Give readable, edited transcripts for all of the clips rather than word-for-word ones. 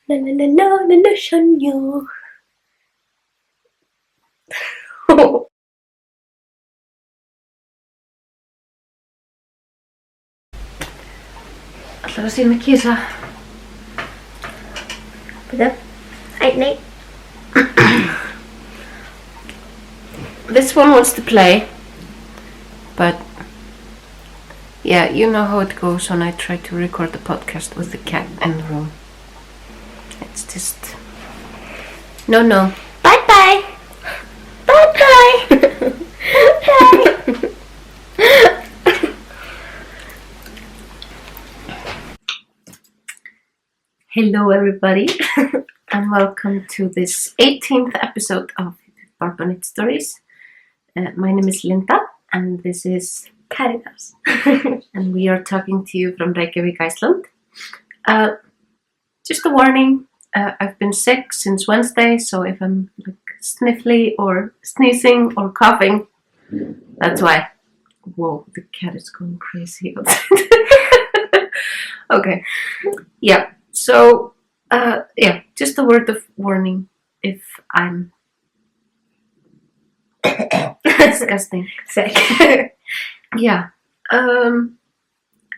Na na na na na na shanyo. Ætlar að sína kísa. Night. This one wants to play, but yeah, you know how it goes when I try to record the podcast with the cat in the room. It's just no. Bye. Hello everybody and welcome to this 18th episode of HipHipBarbaKnitStories. My name is Linda and this is Caritas. and we are talking to you from Reykjavík, Iceland. Just a warning, I've been sick since Wednesday, so if I'm like sniffly or sneezing or coughing, that's why. Whoa, the cat is going crazy outside. Okay, yeah. So, just a word of warning if I'm disgusting. Sick. Yeah.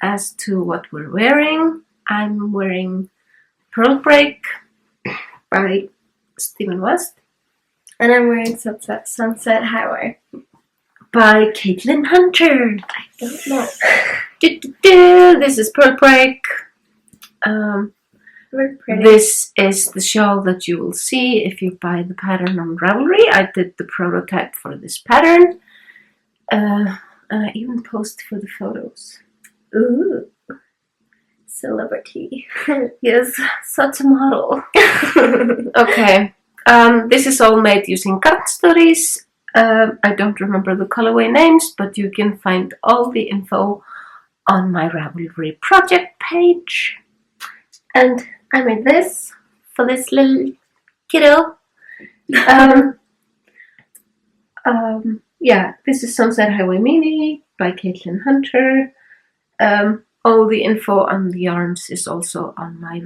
As to what we're wearing, I'm wearing Pearl Break by Stephen West. And I'm wearing Sunset Highway By Caitlin Hunter. I don't know. This is Pearl Break. Very pretty. This is the shawl that you will see if you buy the pattern on Ravelry. I did the prototype for this pattern. And I even posed for the photos. Ooh. Celebrity. Yes, such a model. Okay. This is all made using HipHipBarbaKnitStories. I don't remember the colorway names, but you can find all the info on my Ravelry project page. And I made this For this little kiddo. Yeah, this is Sunset Highway Mini by Caitlin Hunter. All the info on the yarns is also on my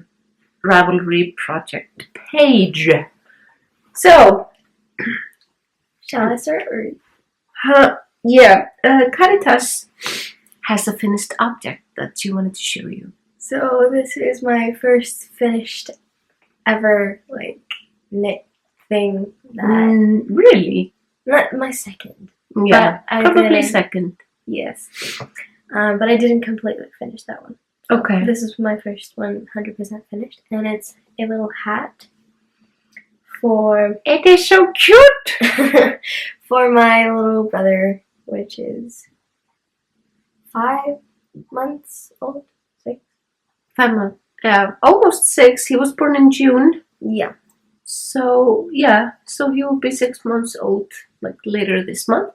Ravelry project page. So, Shall I start? Or? Caritas has a finished object that she wanted to show you. So this is my first finished ever knit thing. Really? Not my second. Yeah, But I probably didn't- second. Yes. But I didn't completely finish that one. Okay. This is my first 100% finished, and it's a little hat for It is so cute! for my little brother, which is 5 months old. 6. 5 months. Almost 6. He was born in June. Yeah. So he will be 6 months old, like later this month.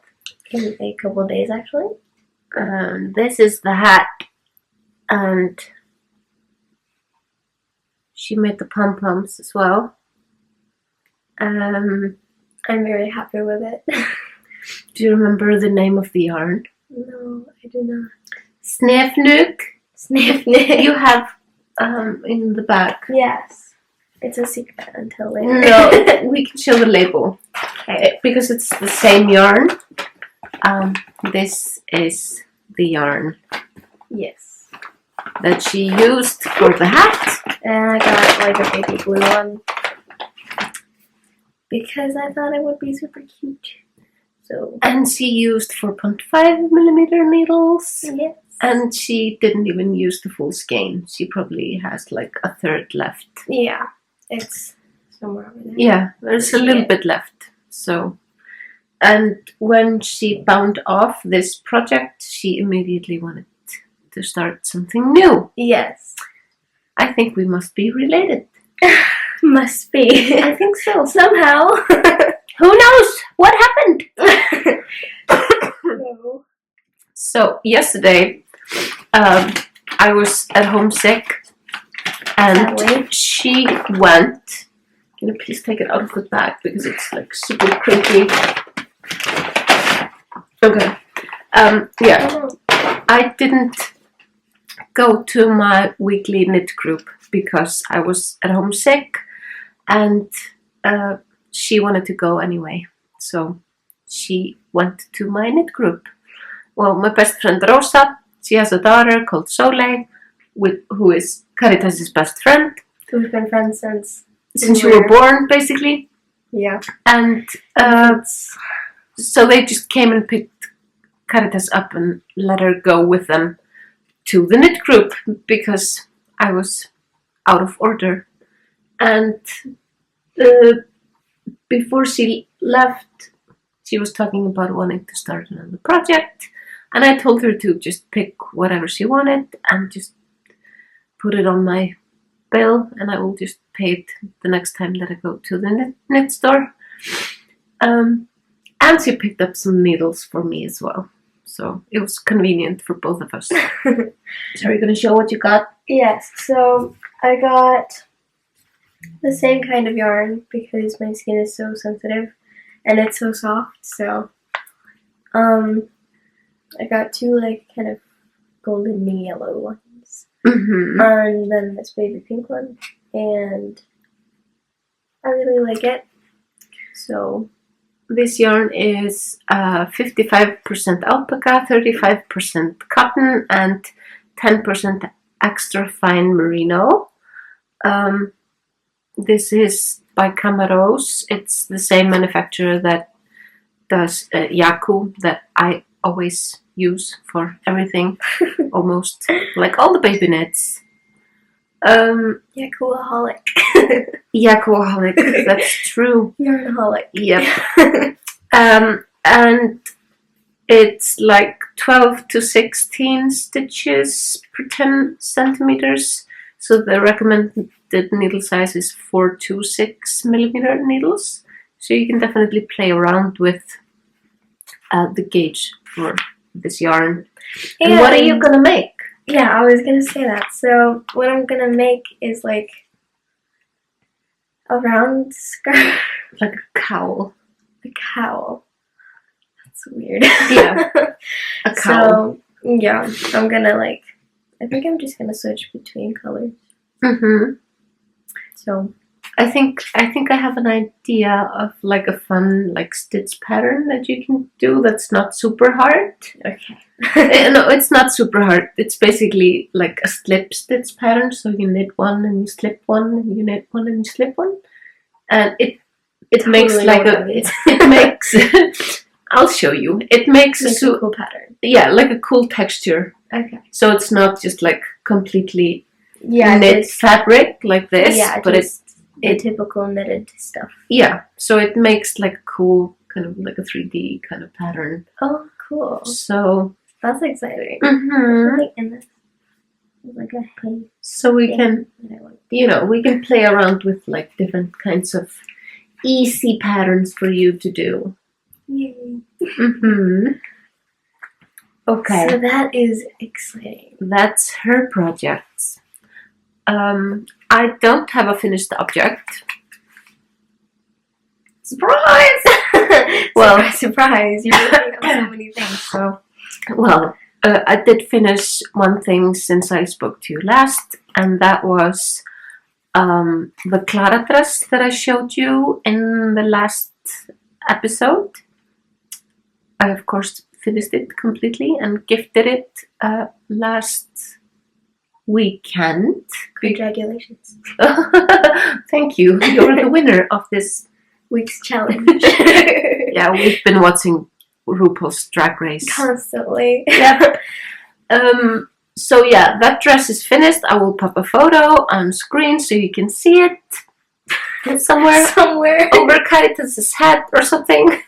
In a couple days, actually. This is the hat, and she made the pom-poms as well. I'm very happy with it. Do you remember the name of the yarn? No, I do not. Snefnuk. Sniff. You have in the back. Yes. It's a secret until later. No, we can show the label. Okay. Because it's the same yarn. This is the yarn Yes. that she used for the hat. And I got a baby blue one because I thought it would be super cute. So And she used 4.5mm needles. yes. And she didn't even use the full skein. She probably has like a third left. Yeah. It's somewhere over there. Yeah, there's a little bit left. So, and when she bound off this project, she immediately wanted to start something new. Yes. I think we must be related. Must be. I think so. Somehow. Who knows what happened? No. So yesterday, I was at home sick, and Sadly. she went. Can you please take it out of the bag because it's like super crinkly? Okay. Yeah, Oh, I didn't go to my weekly knit group because I was at home sick, and she wanted to go anyway. So she went to my knit group. Well, my best friend Rosa, she has a daughter called Soleil, who is Caritas's best friend. We've been friends since you were born, basically. Yeah. And so they just came and picked Caritas up and let her go with them to the knit group because I was out of order. And before she left, she was talking about wanting to start another project, and I told her to just pick whatever she wanted and just put it on my bill, and I will just pay it the next time that I go to the knit store. And she picked up some needles for me as well, so it was convenient for both of us. So are you going to show what you got? Yes, so I got the same kind of yarn because my skin is so sensitive and it's so soft. So I got two like kind of golden yellow ones, and then this baby pink one, and I really like it. So this yarn is 55% alpaca, 35% cotton, and 10% extra fine merino. This is by Camaros. It's the same manufacturer that does Yaku that I always use for everything, almost, like all the baby knits. Yakuaholic. Yakuaholic, that's true. Yarnaholic. Yep. And it's like 12 to 16 stitches per 10 centimeters. So the recommended needle size is 4 to 6 millimeter needles. So you can definitely play around with the gauge for this yarn. And what are you gonna make? Yeah, I was gonna say that. So what I'm gonna make is like a round scarf. Like a cowl. A cowl. That's weird. Yeah. A cowl. So yeah, I'm gonna like, I think I'm just gonna switch between colors. So I think I have an idea of like a fun like stitch pattern that you can do that's not super hard. Okay. No, it's not super hard. It's basically like a slip stitch pattern. So you knit one and you slip one, and you knit one and you slip one, and it makes like it makes. I'll show you. It makes a cool pattern. Yeah, like a cool texture. Okay. So it's not just like completely knit fabric like this, but it's typical knitted stuff. Yeah, so it makes like a cool kind of like a 3D kind of pattern. Oh, cool. So that's exciting. In this, like a hay. So we can, we can play around with like different kinds of easy patterns for you to do. Yay. Okay. So that is exciting. That's her project. I don't have a finished object. Surprise! Well, surprise! You're working on so many things. So, well, I did finish one thing since I spoke to you last, and that was the Clara dress that I showed you in the last episode. I, of course, finished it completely and gifted it last weekend. Congratulations. Thank you. You're the winner of this week's challenge. Yeah, we've been watching RuPaul's Drag Race constantly. Yep. So yeah, that dress is finished. I will pop a photo on screen so you can see it somewhere over Caritas's head or something.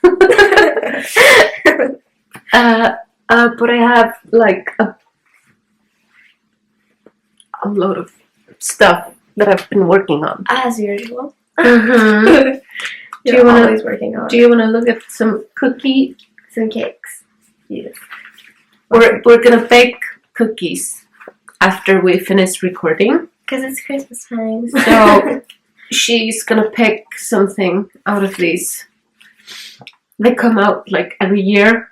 But I have like a load of stuff that I've been working on. As usual. You're always working on. Do you want to look at some cakes? Yes. We're gonna bake cookies after we finish recording. Because it's Christmas time. So she's gonna pick something out of these. They come out like every year,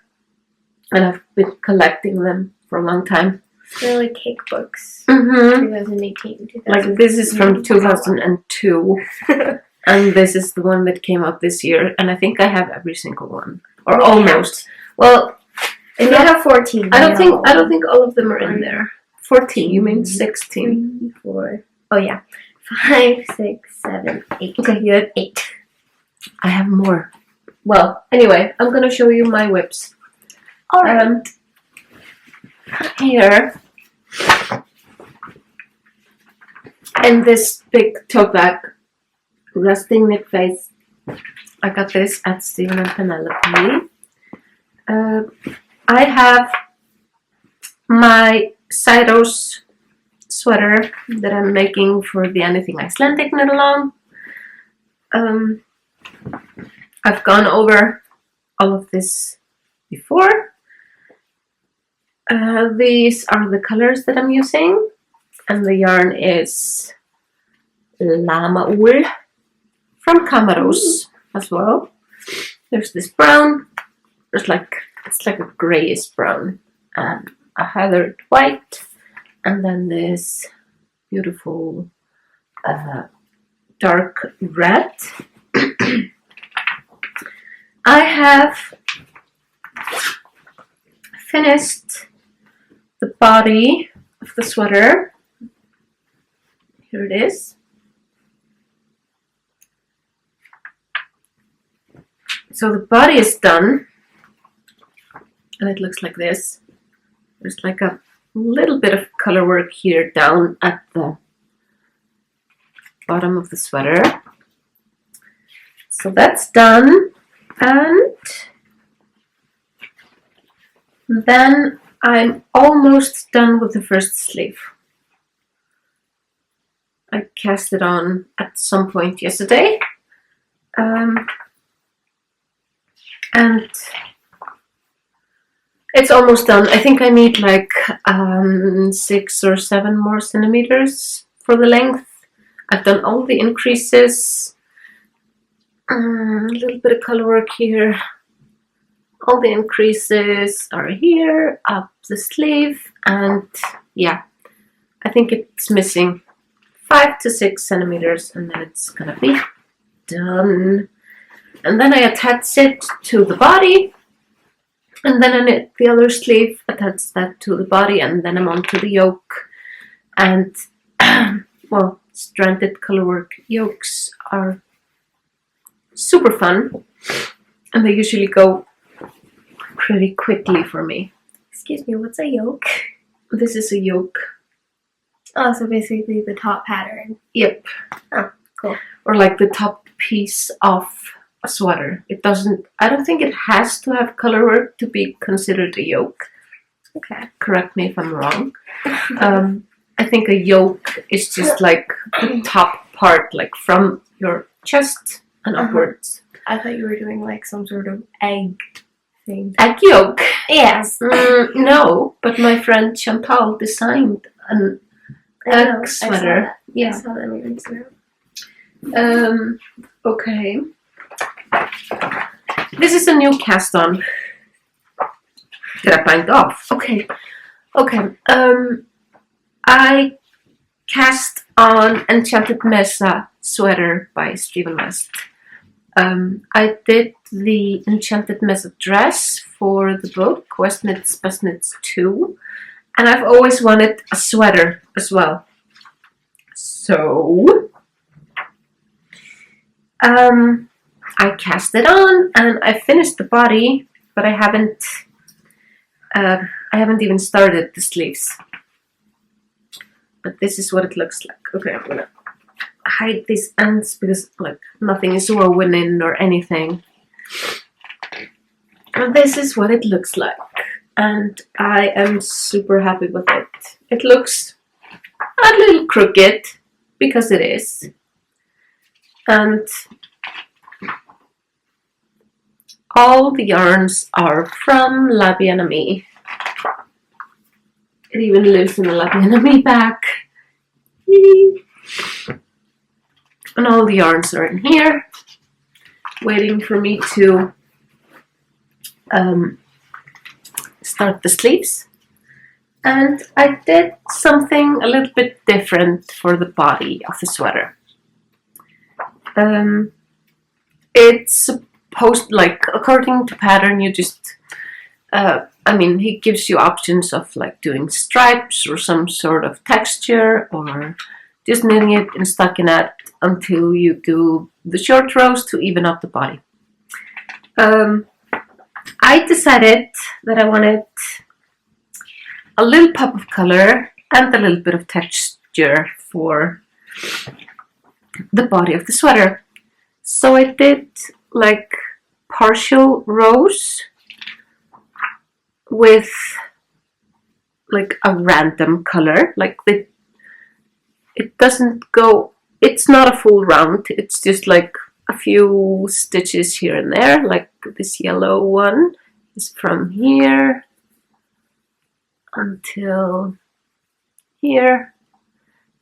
and I've been collecting them for a long time. They're like cake books. Mm-hmm. 2018. Like this is from 2002. And this is the one that came out this year. And I think I have every single one. Or almost. Well, if you have 14. I don't think all of them are in there. 14, you mean 16. 3, 4. Oh yeah. 5, 6, 7, 8. Okay, you have 8. I have more. Well, anyway, I'm gonna show you my whips. Alright. Here. And this big tote bag, rusting knit face. I got this at Stephen and Penelope. I have my Cyros sweater that I'm making for the Anything Icelandic knit along. I've gone over all of this before. These are the colors that I'm using, and the yarn is llama wool from Camaros as well. There's this brown. It's like a grayish brown and a heathered white, and then this beautiful dark red. I have finished the body of the sweater. Here it is. So the body is done, and it looks like this. There's like a little bit of color work here down at the bottom of the sweater. So that's done, and then I'm almost done with the first sleeve. I cast it on at some point yesterday, and it's almost done. I think I need like 6 or 7 more centimeters for the length. I've done all the increases, a little bit of color work here. All the increases are here, up the sleeve, and yeah, I think it's missing 5 to 6 centimeters, and then it's gonna be done. And then I attach it to the body, and then I knit the other sleeve, attach that to the body, and then I'm on to the yoke. And well, stranded colorwork yokes are super fun, and they usually go pretty quickly for me. Excuse me, what's a yoke? This is a yoke. Oh, so basically the top pattern. Yep. Oh, cool. Or like the top piece of a sweater. It doesn't, I don't think it has to have color work to be considered a yoke. Okay. Correct me if I'm wrong. I think a yoke is just like the top part, like from your chest and upwards. I thought you were doing like some sort of egg thing. Egg yoke? Yes. No, but my friend Chantal designed an egg sweater. I saw that on Instagram. Okay. This is a new cast on that I bind off. Okay. I cast on Enchanted Mesa sweater by Stephen West. I did the Enchanted Mesa dress for the book West Knits Best Knits 2, and I've always wanted a sweater as well. So I cast it on and I finished the body, but I haven't even started the sleeves. But this is what it looks like. Okay, I'm gonna hide these ends because like nothing is woven in or anything. And this is what it looks like, and I am super happy with it. It looks a little crooked because it is, and all the yarns are from La Bien-Aimée. It even lives in a La Bien-Aimée bag. And all the yarns are in here, waiting for me to start the sleeves. And I did something a little bit different for the body of the sweater. It's supposed, like, according to pattern, you just, he gives you options of like doing stripes or some sort of texture, or just knitting it in stockinette until you do the short rows to even up the body. I decided that I wanted a little pop of color and a little bit of texture for the body of the sweater. So I did like partial rows with like a random color. Like it doesn't go, it's not a full round, it's just like a few stitches here and there. Like this yellow one is from here until here,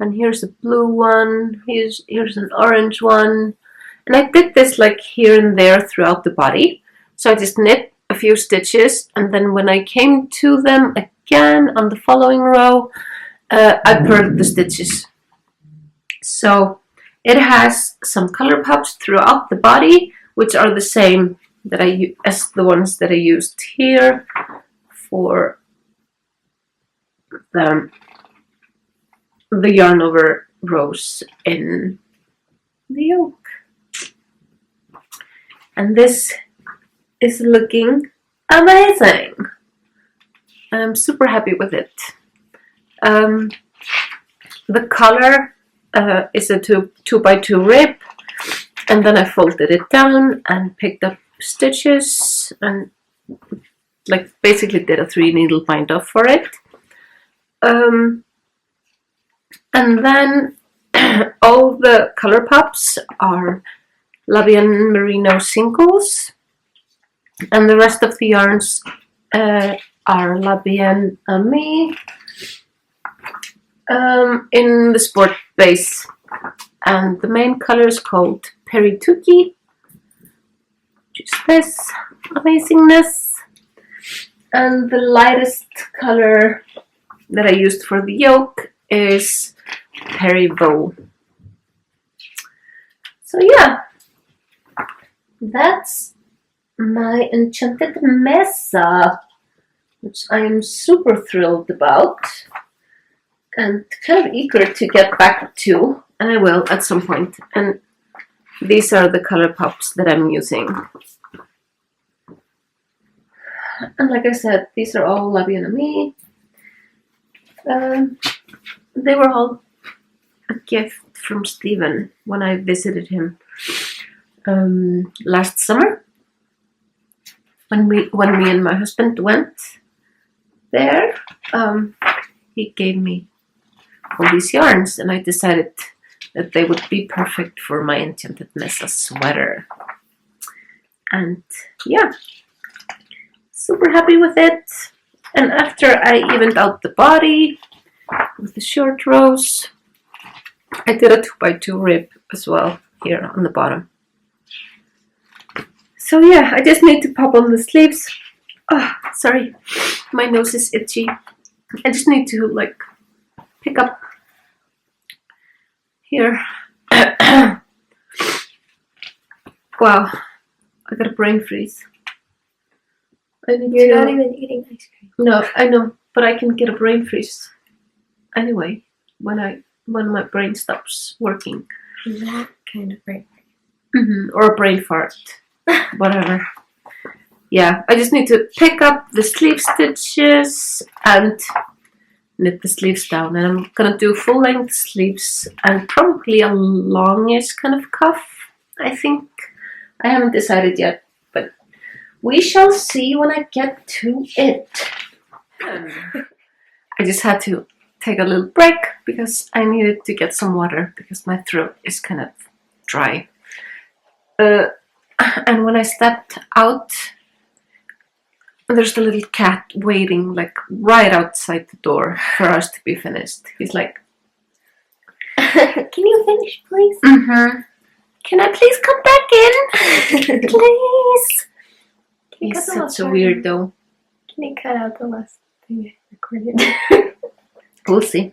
and here's a blue one, here's an orange one, and I did this like here and there throughout the body. So I just knit a few stitches, and then when I came to them again on the following row, I purled the stitches. So it has some color pops throughout the body, which are the same that as the ones that I used here for the yarn over rows in the yoke. And this is looking amazing. I'm super happy with it. The color is a 2x2 rib, and then I folded it down and picked up stitches and like basically did a 3 needle bind off for it. And then all the color pops are Labian Merino singles, and the rest of the yarns are Labian Ami in the sport base, and the main color is called Perituki, which is this amazingness, and the lightest color that I used for the yoke is Perivo. So yeah, that's my enchanted mesa, which I am super thrilled about and kind of eager to get back to, and I will at some point. And these are the color pops that I'm using. And like I said, these are all Labian Ami. They were all a gift from Steven when I visited him last summer. When me and my husband went there, he gave me all these yarns, and I decided that they would be perfect for my Enchanted Mesa sweater. And yeah, super happy with it. And after I evened out the body with the short rows, I did a 2x2 rib as well here on the bottom. So yeah, I just need to pop on the sleeves. Oh, sorry, my nose is itchy. I just need to like pick up here. Wow, I got a brain freeze. You're not even eating ice cream. No, I know, but I can get a brain freeze anyway when my brain stops working. That kind of brain. Or a brain fart, whatever. Yeah, I just need to pick up the sleeve stitches and knit the sleeves down, and I'm gonna do full length sleeves and probably a longish kind of cuff, I think. I haven't decided yet, but we shall see when I get to it. I just had to take a little break because I needed to get some water because my throat is kind of dry. And when I stepped out, there's the little cat waiting like right outside the door for us to be finished. He's like, can you finish, please? Can I please come back in? Please. He's such a weirdo. Can you cut out the last thing? record it. We'll see.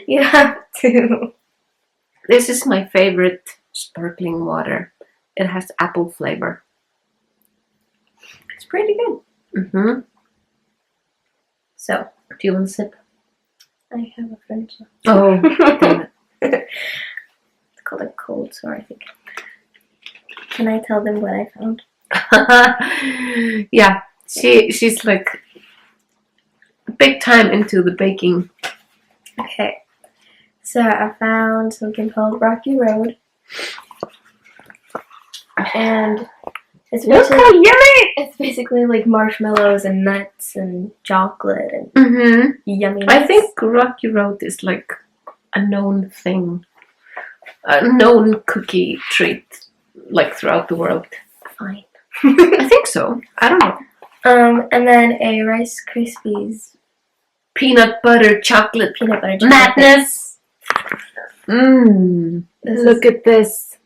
You have to. This is my favorite sparkling water. It has apple flavor. It's pretty good. Mm-hmm. So, Do you want a sip? I have a French. Oh, damn it. It's called a cold sore, I think. Can I tell them what I found? Yeah, she's like big time into the baking. Okay. So I found something called Rocky Road. And it's Look basically, how yummy! it's basically like marshmallows and nuts and chocolate and Mm-hmm. yumminess. I think Rocky Road is like a known thing, a known cookie treat, like throughout the world. Fine. I think so. I don't know. And then a Rice Krispies Peanut butter chocolate peanut butter chocolate. madness. Mmm. Look at this.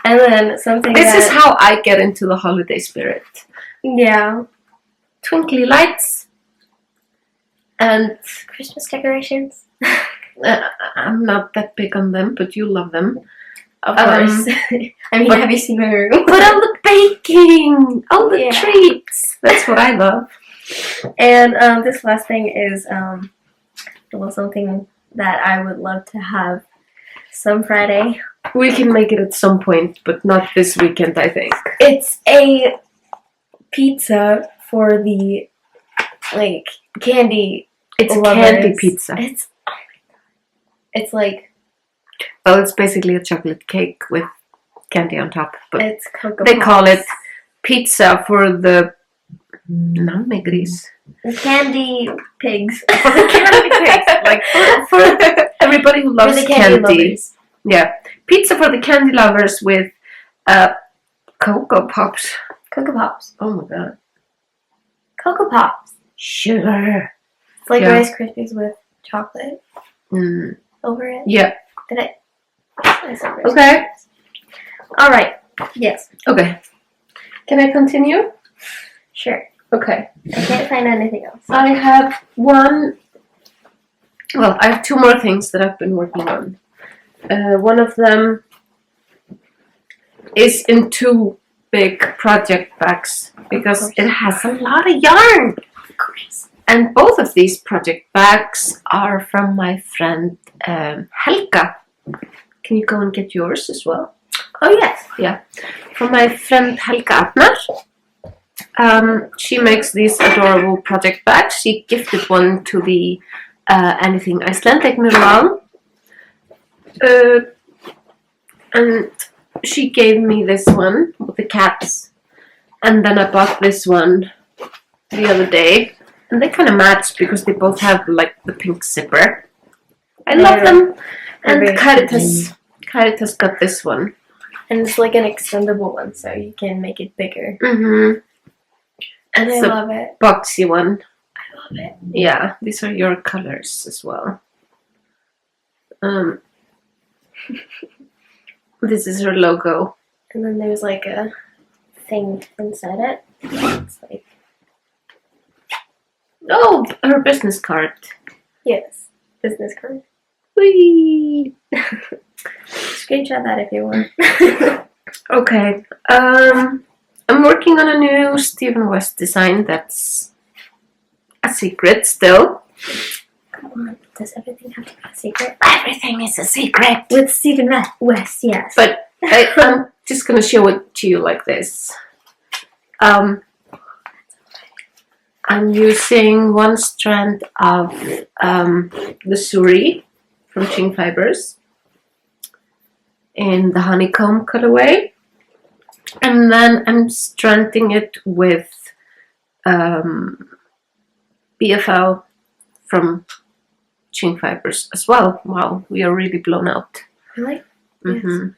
And then something This that, is how I get into the holiday spirit. yeah, Twinkly lights. And Christmas decorations. I'm not that big on them, but you love them. Of course. I mean, have you seen my room? But all the baking, all the Yeah. treats. That's what I love. And this last thing is well, something that I would love to have some Friday. We can make it at some point, but not this weekend, I think. It's a pizza for the like candy. It's a lovers. candy pizza. It's oh my god. It's like Well, it's basically a chocolate cake with candy on top, but it's Cocoa they Pops. call it pizza for the namegris. The candy pigs. For the candy pigs, like for everybody who loves For the candy candy. lovers. Yeah, pizza for the candy lovers with Cocoa Pops. Cocoa Pops. Oh my god, Cocoa Pops. sugar. It's like Yeah. Rice Krispies with chocolate Mm. over it. Yeah. Did I said Rice Okay. Krispies. All right. Yes. Okay. Can I continue? Sure. Okay. I can't find anything else. I have one. Well, I have two more things that I've been working on. One of them is in two big project bags because it has a lot of yarn. Of course. And both of these project bags are from my friend Helga. Can you go and get yours as well? Oh yes. Yeah. From my friend Helga Abner. She makes these adorable project bags. She gifted one to the Anything Icelandic Milan. And she gave me this one with the cats. And then I bought this one the other day. And they kind of match because they both have like the pink zipper. I love them. And very Caritas got this one. And it's like an extendable one, so you can make it bigger. Mm-hmm. And I It's a love it. boxy one. I love it. Yeah, these are your colors as well. This is her logo. And then there's like a thing inside it. It's like Oh, her business card. yes, business card. Whee! Screenshot that if you want. Okay. I'm working on a new Stephen West design that's a secret still. Come on, does everything have to be a secret? Everything is a secret. With Stephen West, yes. But I'm just gonna show it to you like this. I'm using one strand of the suri from Ching Fibers in the honeycomb colorway, and then I'm stranding it with BFL from Ching Fibers as well. Wow, we are really blown out. Really? Mm-hmm.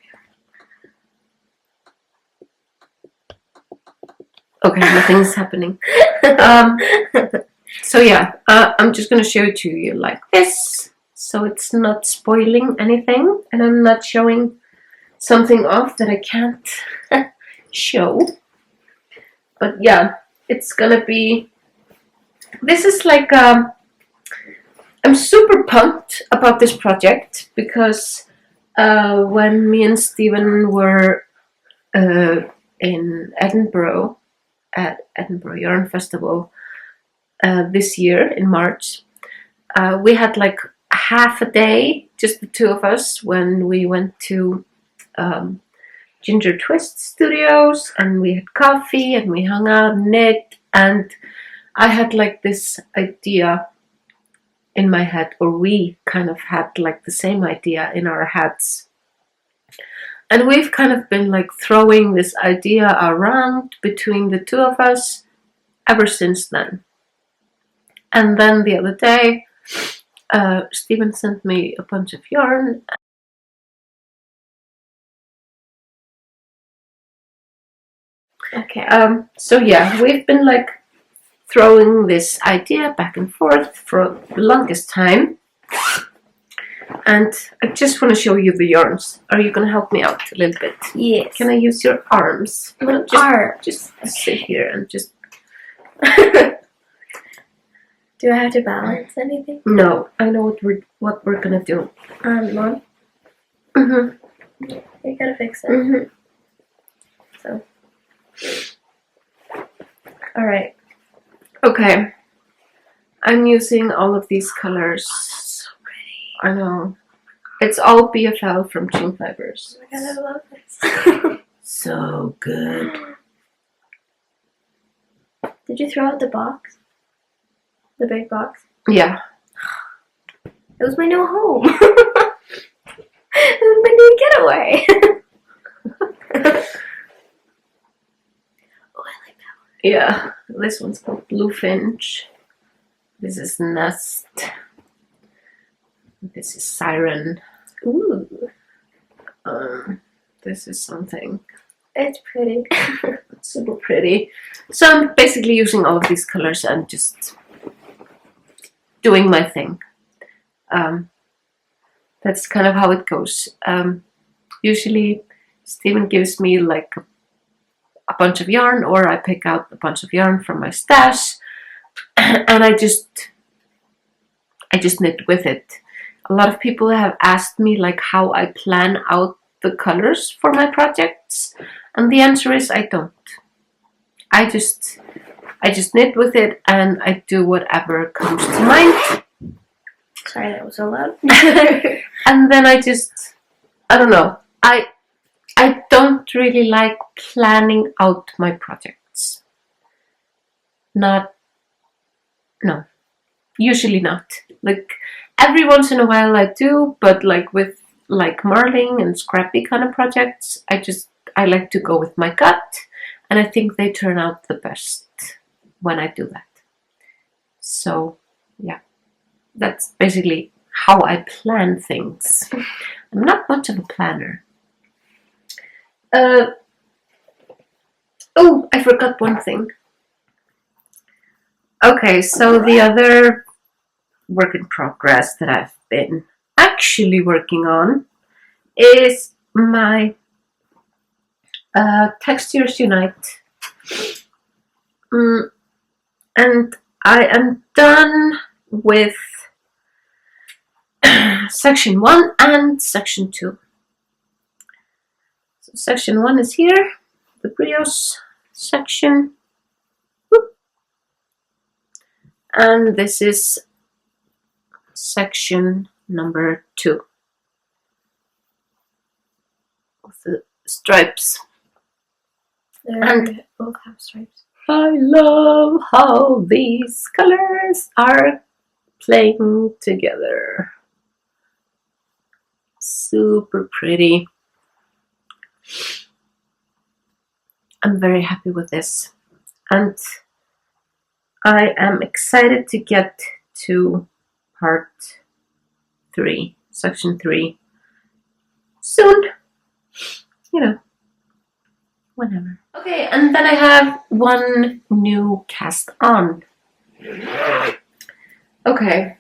Okay, nothing's happening. So yeah, I'm just gonna show it to you like this, so it's not spoiling anything, and I'm not showing something off that I can't show. But yeah, it's gonna be this is like I'm super pumped about this project because when me and Stephen were in Edinburgh at Edinburgh Yarn Festival this year in March, we had like half a day, just the two of us, when we went to Ginger Twist Studios, and we had coffee and we hung out and knit, and I had like this idea in my head, or we kind of had like the same idea in our heads, and we've kind of been like throwing this idea around between the two of us ever since then. And then the other day Stephen sent me a bunch of yarn. Okay. So yeah, we've been like throwing this idea back and forth for the longest time. And I just want to show you the yarns. Are you going to help me out a little bit? Yes. Can I use your arms? Just sit here and just... Do I have to balance anything? No, I know what we're going to do. Mom? Mm-hmm. You gotta fix it. Mm-hmm. So. Alright. Okay. I'm using all of these colors. So pretty. I know. It's all BFL from Chain Fibers. Oh my god, I love this. So good. Did you throw out the box? The big box? Yeah. It was my new home. It was my new getaway. Oh, I like that one. Yeah. This one's called Bluefinch. This is Nest. This is Siren. Ooh. This is something. It's pretty. Super pretty. So I'm basically using all of these colors and just doing my thing. That's kind of how it goes. Usually Stephen gives me like a bunch of yarn, or I pick out a bunch of yarn from my stash, and I just knit with it. A lot of people have asked me like how I plan out the colors for my projects, and the answer is I don't. I just knit with it, and I do whatever comes to mind. Sorry, that was so loud. And then I don't know. I don't really like planning out my projects. Usually not. Like every once in a while I do, but like with like marling and scrappy kind of projects, I like to go with my gut, and I think they turn out the best when I do that. So yeah, that's basically how I plan things. I'm not much of a planner. Oh, I forgot one thing. Okay, so the other work in progress that I've been actually working on is my Textures Unite. And I am done with section 1 and section 2. So section 1 is here, the brioche section. And this is section number 2 with the stripes. They both have stripes. I love how these colors are playing together. Super pretty. I'm very happy with this, and I am excited to get to part 3, section 3 soon. You know, whenever. Okay, and then I have one new cast on. Okay.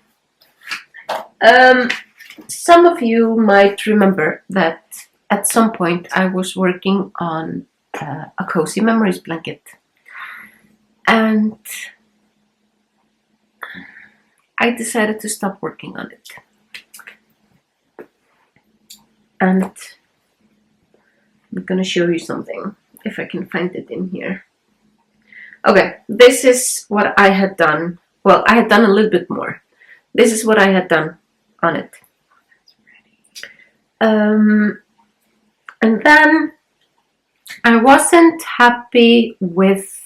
Some of you might remember that at some point I was working on a Cozy Memories blanket. And I decided to stop working on it. And I'm gonna show you something, if I can find it in here. Okay, this is what I had done. Well, I had done a little bit more. This is what I had done on it. And then I wasn't happy with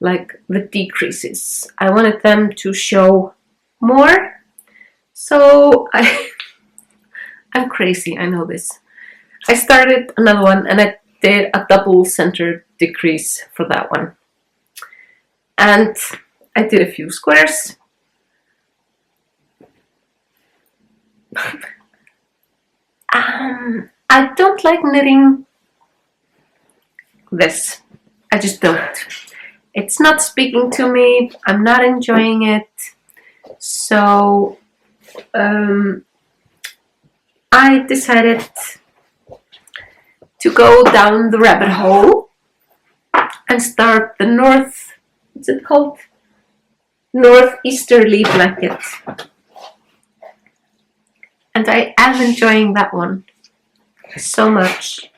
like the decreases. I wanted them to show more. So I'm crazy, I know this. I started another one and I did a double center decrease for that one. And I did a few squares. I don't like knitting this. I just don't. It's not speaking to me. I'm not enjoying it. So I decided to go down the rabbit hole and start the what's it called? Northeasterly blanket. And I am enjoying that one so much.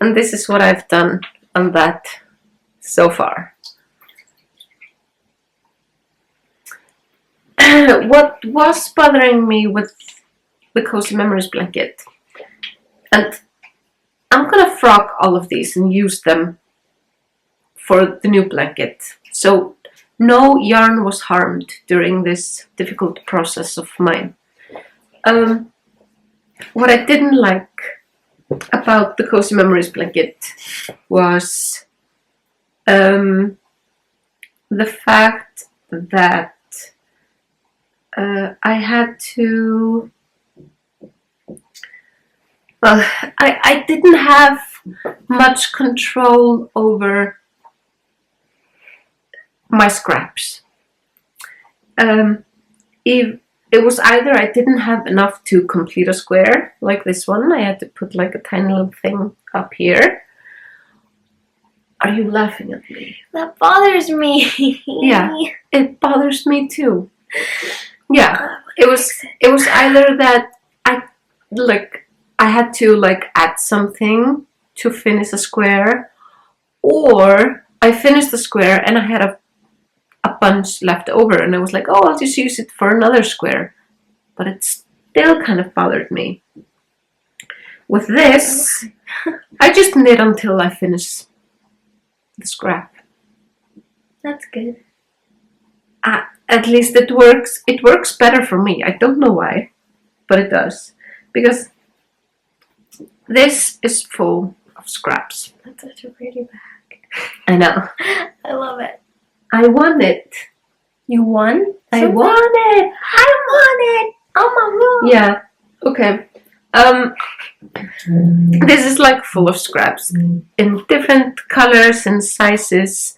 And this is what I've done on that so far. What was bothering me with the Cozy Memories blanket, and I'm gonna frog all of these and use them for the new blanket. So no yarn was harmed during this difficult process of mine. What I didn't like about the Cozy Memories blanket was the fact that I had to, well, I didn't have much control over my scraps. If it was either I didn't have enough to complete a square, like this one, I had to put like a tiny little thing up here. Are you laughing at me? That bothers me. Yeah, it bothers me too. Yeah, it was either that I had to like add something to finish a square, or I finished the square and I had a bunch left over and I was like, oh, I'll just use it for another square. But it still kind of bothered me. With this, I just knit until I finish the scrap. That's good. At least it works. It works better for me. I don't know why, but it does. Because this is full of scraps. That's such a pretty bag. I know. I love it. I won it. You won? I won it. I won it. Oh my god. Yeah. Okay. This is like full of scraps in different colors and sizes.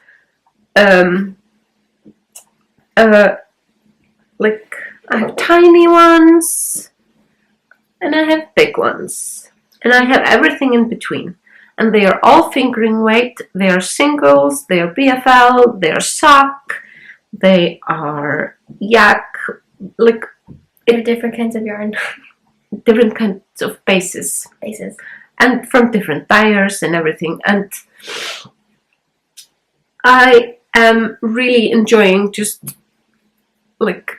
Like I have tiny ones and I have big ones and I have everything in between, and they are all fingering weight. They are singles, they are BFL, they are sock, they are yak, like They're different kinds of yarn. different kinds of bases and from different dyers and everything. And I am really enjoying just like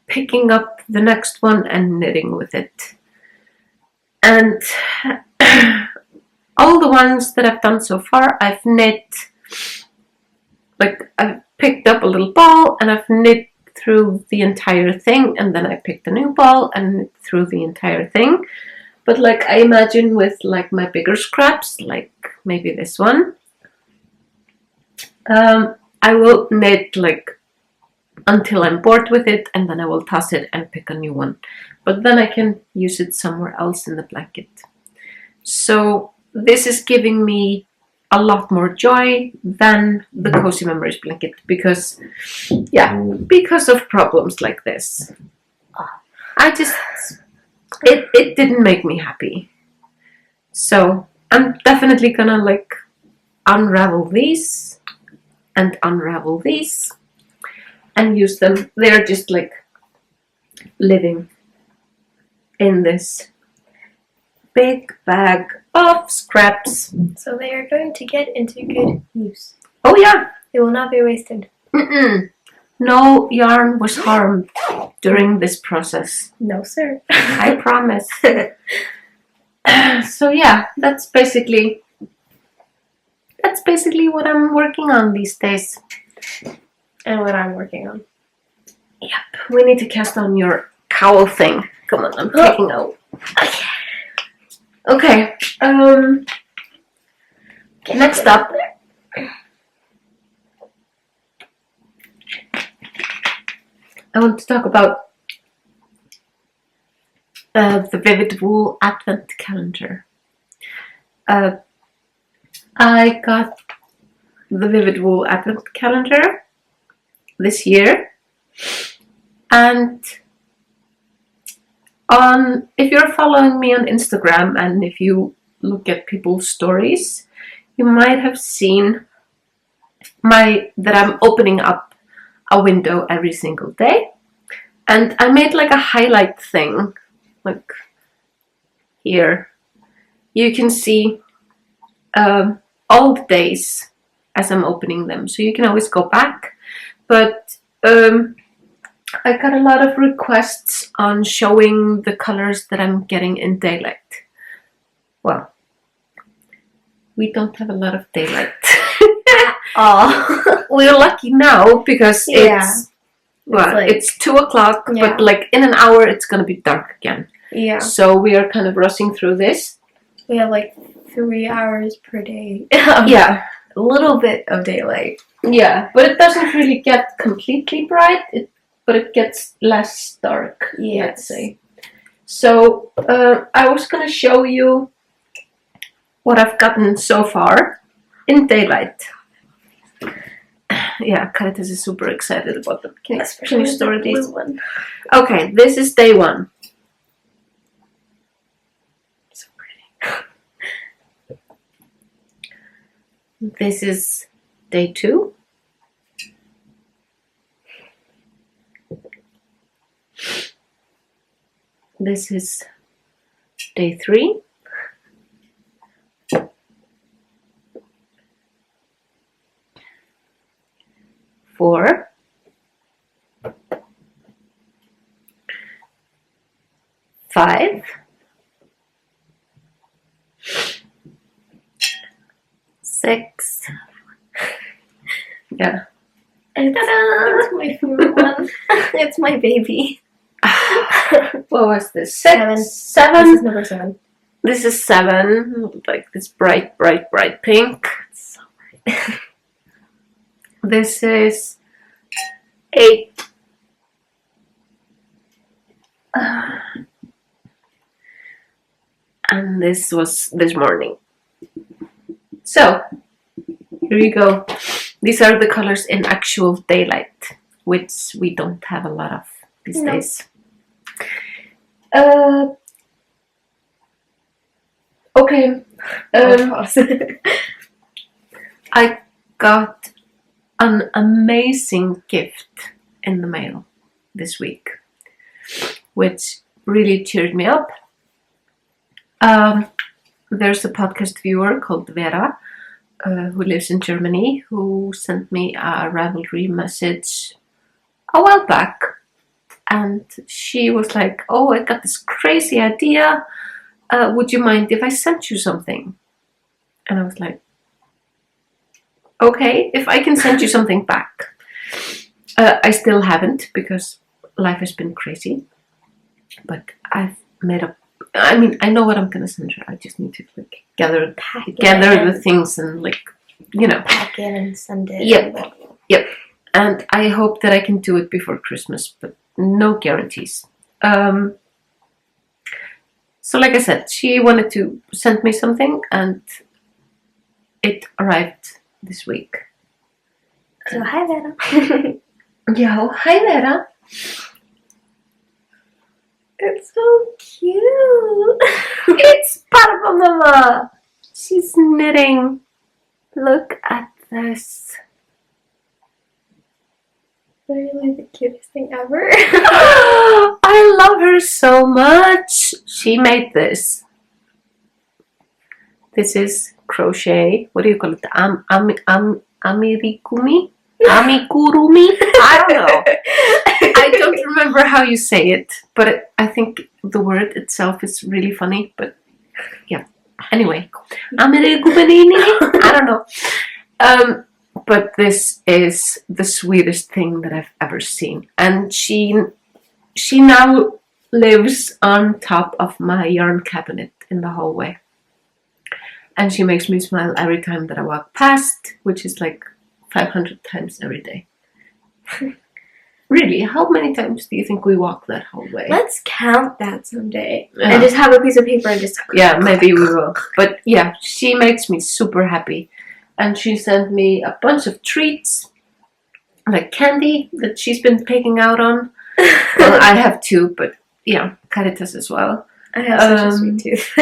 picking up the next one and knitting with it. And all the ones that I've done so far, I've knit, like I've picked up a little ball and I've knit through the entire thing, and then I picked a new ball and knit through the entire thing. But like I imagine with like my bigger scraps, like maybe this one, I will knit like until I'm bored with it, and then I will toss it and pick a new one. But then I can use it somewhere else in the blanket. So this is giving me a lot more joy than the Cozy Memories blanket, because of problems like this. It didn't make me happy. So I'm definitely gonna like unravel these and unravel these and use them. They're just like living in this big bag of scraps. So they are going to get into good use. Oh yeah. They will not be wasted. No yarn was harmed during this process. No, sir. I promise. So yeah, that's basically what I'm working on these days. And what I'm working on. Yep. We need to cast on your cowl thing. Come on, I'm taking out. Okay. Next up. I want to talk about the Vivid Wool Advent Calendar. I got the Vivid Wool Advent Calendar this year, and if you're following me on Instagram and if you look at people's stories, you might have seen that I'm opening up a window every single day, and I made like a highlight thing, like here. You can see all the days as I'm opening them, so you can always go back. But I got a lot of requests on showing the colors that I'm getting in daylight. Well, we don't have a lot of daylight. Oh, We're lucky now because it's 2 o'clock, but like in an hour it's gonna be dark again. Yeah. So we are kind of rushing through this. We have like 3 hours per day. Yeah. A little bit of daylight. Yeah, but it doesn't really get completely bright, but it gets less dark, let's say. So I was going to show you what I've gotten so far in daylight. Yeah, Caritas is super excited about them. Can you store these? One. Okay, this is day 1. So pretty. This is day 2. This is day 3. Four. 5. 6. Yeah. It's my favorite one. It's my baby. What was this? 7. 7. This is number 7. This is 7. Like this bright pink. It's so bright. This is 8. And this was this morning. So, here you go. These are the colors in actual daylight, which we don't have a lot of these days. Okay. I got an amazing gift in the mail this week, which really cheered me up. There's a podcast viewer called Vera, who lives in Germany, who sent me a Ravelry message a while back, and she was like, "Oh, I got this crazy idea. Would you mind if I sent you something?" And I was like, "Okay, if I can send you something back." I still haven't because life has been crazy, but I've made up. I mean, I know what I'm gonna send her. I just need to like gather the things and like, pack it and send it. Yep. And I hope that I can do it before Christmas, but no guarantees. So like I said, she wanted to send me something, and it arrived this week. So hi Vera. Yeah, hi Vera. It's so cute. It's Barba Mama. She's knitting. Look at this. Really the cutest thing ever. I love her so much. She made this. This is crochet. What do you call it? Amirikumi? Amikurumi? I don't know. I don't remember how you say it, but I think the word itself is really funny. But yeah. Anyway, Amirikumanini? I don't know. But this is the sweetest thing that I've ever seen, and she now lives on top of my yarn cabinet in the hallway. And she makes me smile every time that I walk past, which is like 500 times every day. Really, how many times do you think we walk that hallway? Let's count that someday. And just have a piece of paper and just... Yeah, maybe we will. But yeah, she makes me super happy. And she sent me a bunch of treats, like candy that she's been picking out on. Well, I have two, but yeah, Caritas as well. I have such a sweet tooth.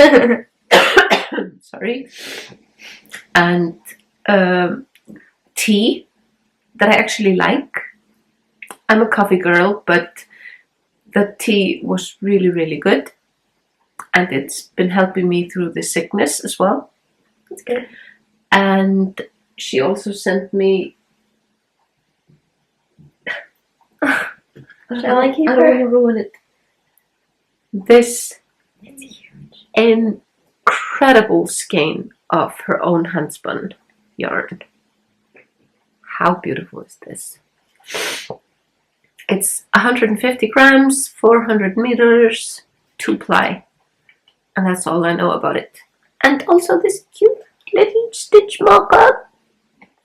Sorry. And tea that I actually like. I'm a coffee girl, but the tea was really, really good. And it's been helping me through the sickness as well. That's good. And she also sent me... Shall I keep I her? don't want to ruin it. This incredible skein of her own handspun yarn. How beautiful is this? It's 150 grams, 400 meters, 2-ply. And that's all I know about it. And also this cute little stitch mock-up.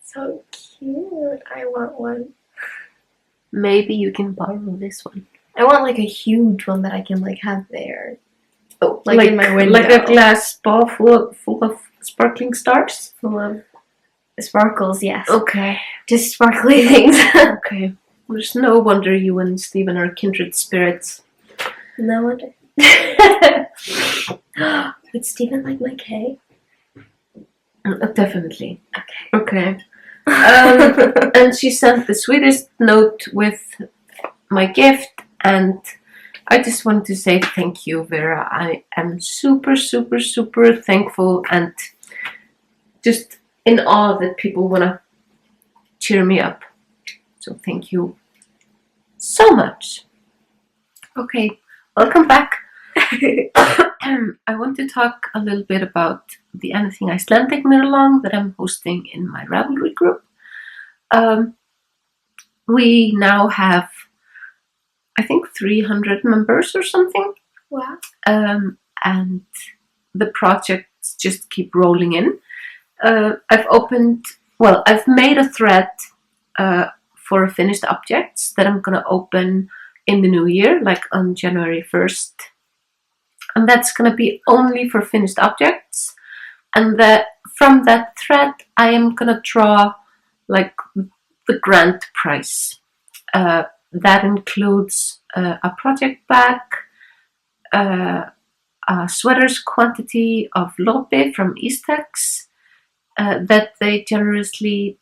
So cute. I want one. Maybe you can borrow this one. I want like a huge one that I can like have there. Oh, like in my window. Like a glass ball full of sparkling stars? Full of sparkles, yes. Okay. Just sparkly things. Okay. There's no wonder you and Stephen are kindred spirits. No wonder. Would Stephen like my cake? Definitely. Okay. And she sent the sweetest note with my gift, and I just want to say thank you, Vera. I am super, super, super thankful and just in awe that people want to cheer me up. So thank you so much. Okay, welcome back. I want to talk a little bit about the Anything Icelandic knit-along that I'm hosting in my Ravelry group. We now have, I think, 300 members or something. Wow. And the projects just keep rolling in. I've made a thread for finished objects that I'm going to open in the new year, like on January 1st. And that's going to be only for finished objects. And from that thread, I am going to draw like the grand prize. That includes a project bag, a sweater's quantity of lope from Eastex that they generously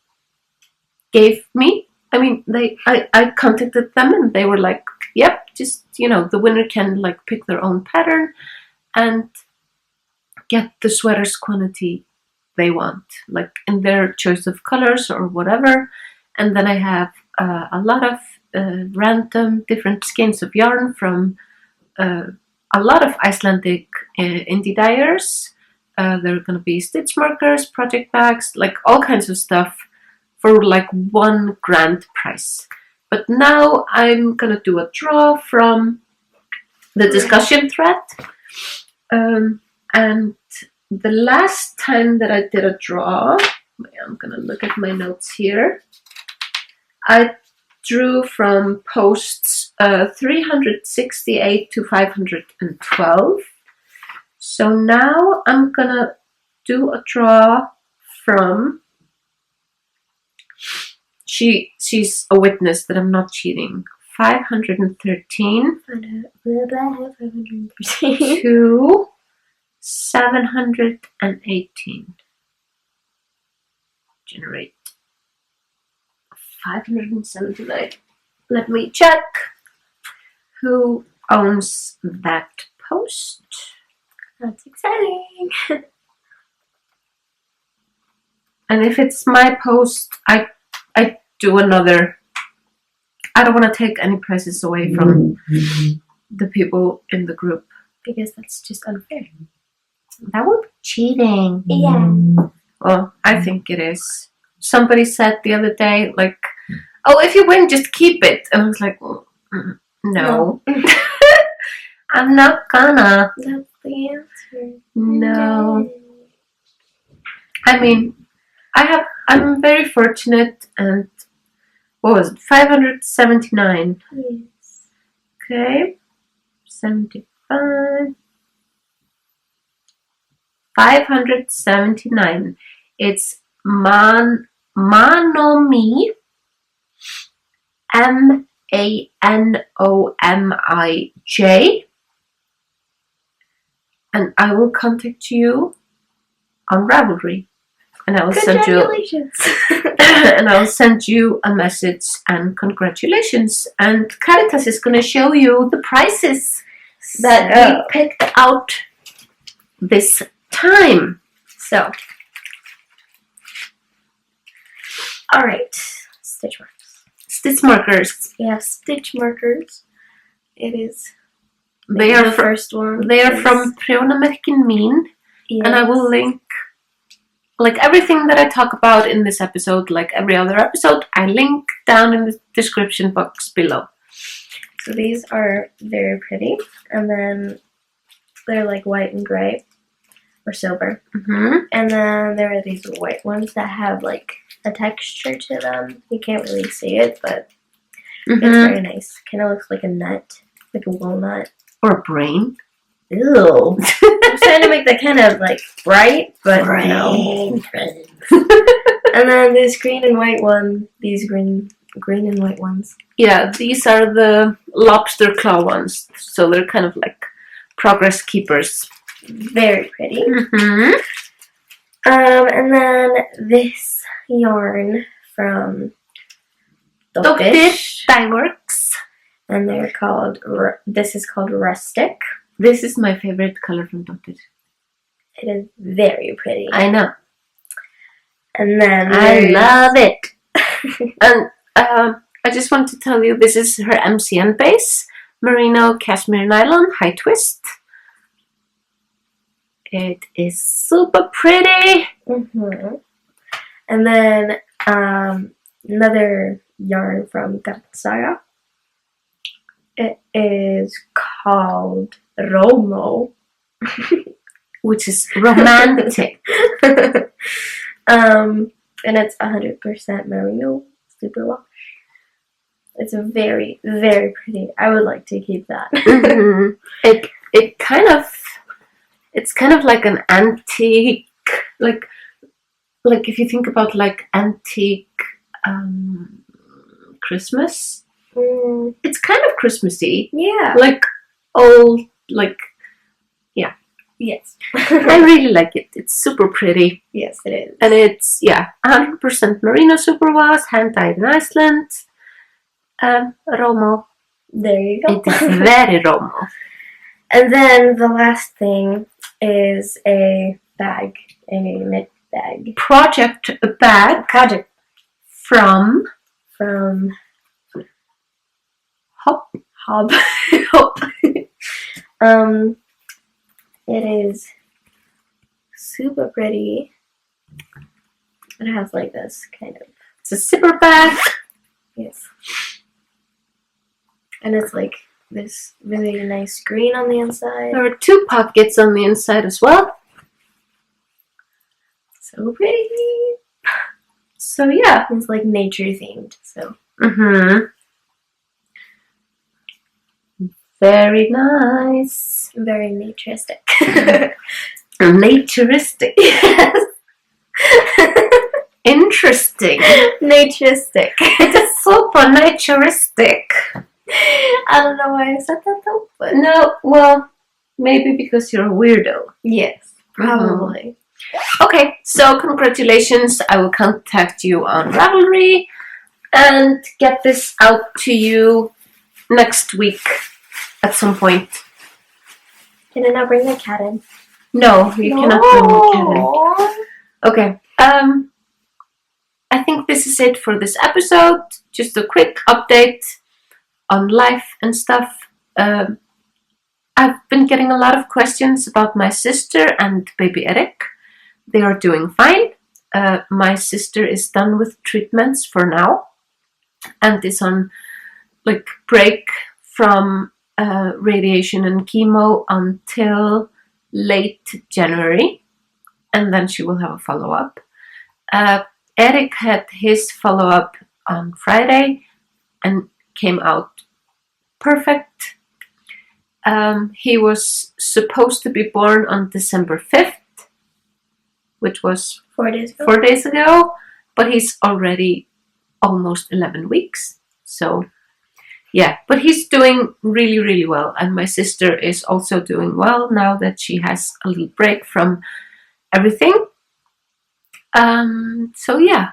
gave me. I mean, I contacted them and they were like, yep, just, the winner can like pick their own pattern and get the sweater's quantity they want, like in their choice of colors or whatever. And then I have a lot of random different skeins of yarn from a lot of Icelandic indie dyers. There are going to be stitch markers, project bags, like all kinds of stuff for like one grand prize. But now I'm going to do a draw from the discussion thread. And the last time that I did a draw, I'm going to look at my notes here. I drew from posts 368 to 512. So now I'm going to do a draw from... She's a witness that I'm not cheating. 513 to 718. Generate 579. Let me check who owns that post. That's exciting. And if it's my post, I do another. I don't want to take any prizes away from the people in the group. Because that's just unfair. That would be cheating. Yeah. Well, I think it is. Somebody said the other day, like, oh, if you win, just keep it. And I was like, no. I'm not gonna. That's the answer. No. I mean, I'm very fortunate, and what was it? 579. Yes. Okay. 75. 579. It's Manomi, Manomij, and I will contact you on Ravelry, and I will send you and I'll send you a message and congratulations. And Caritas is going to show you the prizes that we picked out this time. So, all right, stitch markers. Stitch markers. We have stitch markers. It is. They are the first one. They are from Prjónamerkin Mín, and I will link, like everything that I talk about in this episode, like every other episode, I link down in the description box below. So these are very pretty, and then they're like white and gray, or silver. Mm-hmm. And then there are these white ones that have like a texture to them. You can't really see it, but it's very nice. Kind of looks like a nut, like a walnut. Or a brain. Ew. I'm trying to make that kind of like bright, but no. And then this green and white one, these green and white ones. Yeah, these are the lobster claw ones. So they're kind of like progress keepers. Very pretty. Mm-hmm. And then this yarn from Dogfish Dyeworks. And they're called, this is called Rustic. This is my favorite color from Dogfish. It is very pretty. I know. And then I love it. And I just want to tell you, this is her MCN base. Merino Cashmere Nylon High Twist. It is super pretty. Mm-hmm. And then another yarn from Saga. It is called Romo, which is romantic. And it's 100% merino superwash. It's very, very pretty. I would like to keep that. Mm-hmm. It's kind of like an antique, like if you think about like antique Christmas. It's kind of Christmassy. Yeah. Like old, like, yeah. Yes. I really like it. It's super pretty. Yes, it is. And it's, 100% merino superwash, hand dyed in Iceland. Romo. There you go. It is very Romo. And then the last thing is a bag, a knit bag. Project from Hob. It is super pretty. It has like this kind of. It's a zipper bag. Yes. And it's like this really nice green on the inside. There are 2 pockets on the inside as well. So pretty. So yeah. It's like nature themed. So. Mm-hmm. Very nice. Very naturistic. Naturistic. Yes. Interesting. Naturistic. It is super naturistic. I don't know why I said that though, but no, well, maybe because you're a weirdo. Yes, probably. Okay, so congratulations. I will contact you on Ravelry, and get this out to you next week at some point. Can I not bring the cat in? No, you cannot bring the cat in. Okay. I think this is it for this episode. Just a quick update on life and stuff. I've been getting a lot of questions about my sister and baby Eric. They are doing fine. My sister is done with treatments for now and is on break from radiation and chemo until late January, and then she will have a follow-up. Eric had his follow-up on Friday and came out perfect. He was supposed to be born on December 5th, which was 4 days ago. 4 days ago, but he's already almost 11 weeks. So, yeah, but he's doing really, really well. And my sister is also doing well now that she has a little break from everything. So, yeah,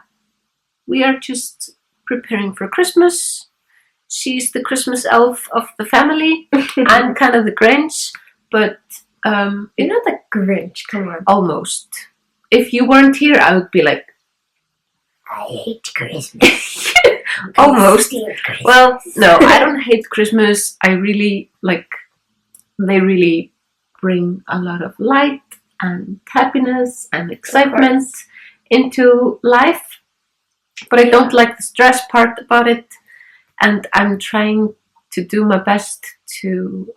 we are just preparing for Christmas. She's the Christmas elf of the family. I'm kind of the Grinch, but you're not the Grinch, come on. Almost. If you weren't here, I would be like, I hate Christmas. Almost. Christmas. Well, no, I don't hate Christmas. I really they really bring a lot of light and happiness and excitement into life. But I don't like the stress part about it. And I'm trying to do my best to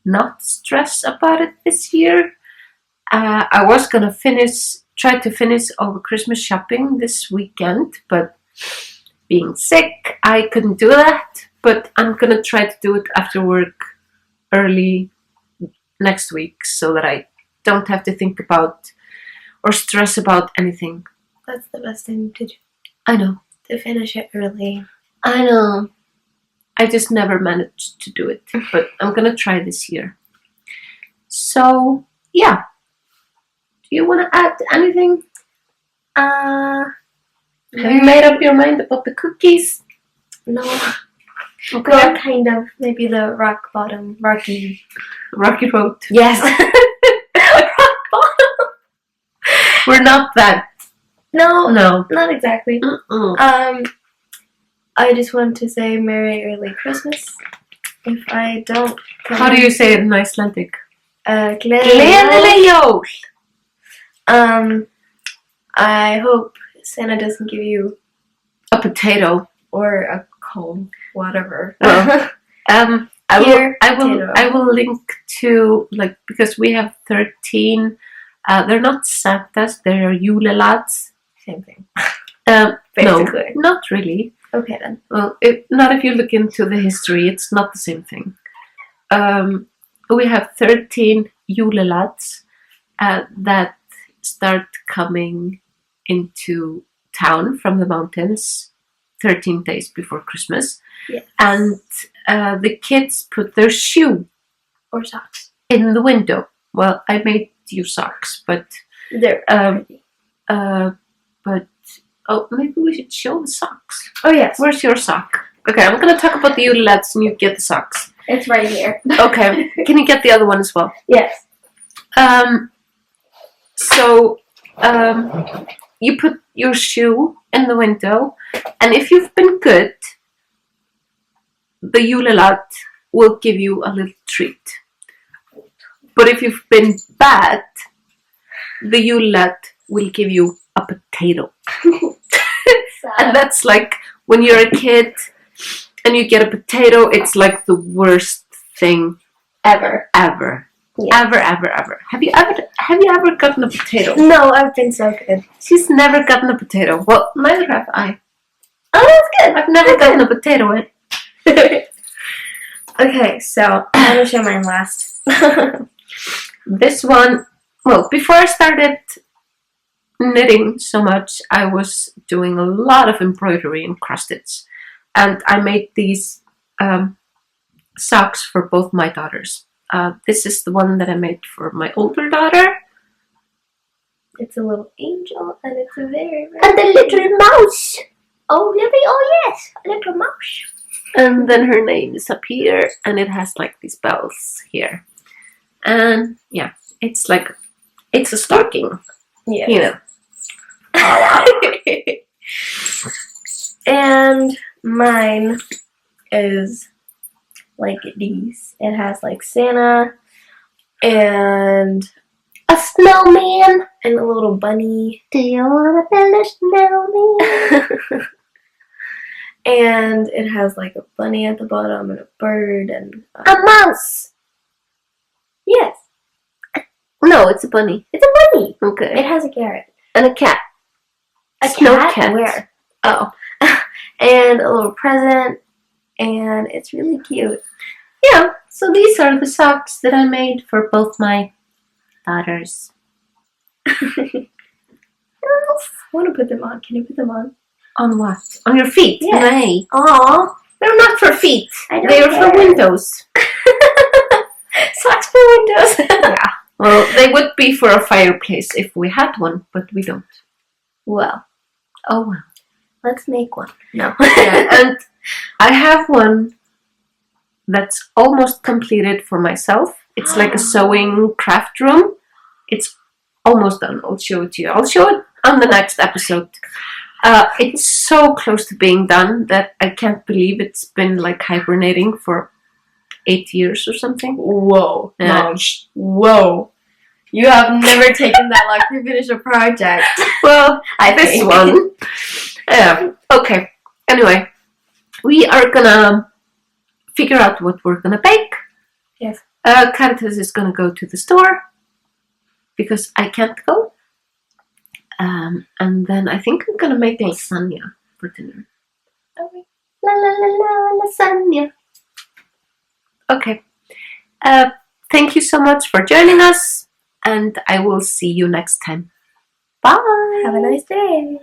not stress about it this year. I was gonna try to finish all the Christmas shopping this weekend, but being sick, I couldn't do that. But I'm gonna try to do it after work early next week so that I don't have to think about or stress about anything. That's the best thing to do. I know. To finish it early. I know. I just never managed to do it, but I'm gonna try this year. So, yeah. Do you want to add anything? Have you made up your mind about the cookies? No. Okay. Well, kind of. Maybe the rocky road. Yes. Rock bottom. We're not that. No, No, not exactly. Mm-mm. I just want to say Merry Early Christmas. If I don't... How do you say it in Icelandic? Gleðileg jól. I hope Santa doesn't give you A potato. or a cone, whatever. Well, I will link to because we have 13. They're not Santas. They're julelads. Same thing. Basically. No, not really. Okay then. Well, not if you look into the history. It's not the same thing. We have 13 julelads that start coming into town from the mountains 13 days before Christmas. Yes. And the kids put their shoe or socks in the window. Well, I made you socks, but they're pretty. Maybe we should show the socks. Oh yes. Where's your sock? Okay, I'm gonna talk about the julelads and you get the socks. It's right here. Okay, can you get the other one as well? Yes. You put your shoe in the window, and if you've been good, the julelad will give you a little treat. But if you've been bad, the julelad will give you a potato. And that's like when you're a kid and you get a potato, it's like the worst thing ever. Yeah. Ever. Have you ever gotten a potato? No, I've been so good. She's never gotten a potato. Well, neither have I. Oh, that's good. I've never gotten a potato. Okay, so I'm gonna show mine last. This one, well, before I started knitting so much, I was doing a lot of embroidery and cross stitch, and I made these socks for both my daughters. This is the one that I made for my older daughter. It's a little angel, and it's a very, very... And a little mouse. Oh, really? Oh, yes. A little mouse. And then her name is up here, and it has like these bells here. And yeah, it's like, it's a stocking. Yeah. You know. Oh, wow. And mine is like these. It has like Santa and A snowman. and a little bunny. Do you want to build a snowman? And it has like a bunny at the bottom and a bird and A mouse. yes, No, it's a bunny. it's a bunny. Okay. It has a carrot. And a cat. A Snow cat? cat. Where? Oh. And a little present, and it's really cute. Yeah, so these are the socks that I made for both my daughters. I want to put them on. Can you put them on? On what? On your feet? Yeah. Nay. Aw, They're not for feet. I don't They are care. for windows. Socks for windows. Yeah. Well, they would be for a fireplace if we had one, but we don't. Well, Oh well. let's make one. No. Yeah, and I have one that's almost completed for myself. It's like a sewing craft room. It's almost done. I'll show it to you. I'll show it on the next episode. It's so close to being done that I can't believe it's been like hibernating for 8 years or something. Whoa. Yeah. Whoa. You have never taken that long to finish a project. Well, I this think. one. Okay. Anyway, we are gonna figure out what we're gonna bake. Yes. Caritas is gonna go to the store because I can't go. And then I think I'm gonna make lasagna for dinner. Okay. La la la la lasagna. Okay. Thank you so much for joining us, and I will see you next time. Bye. Have a nice day.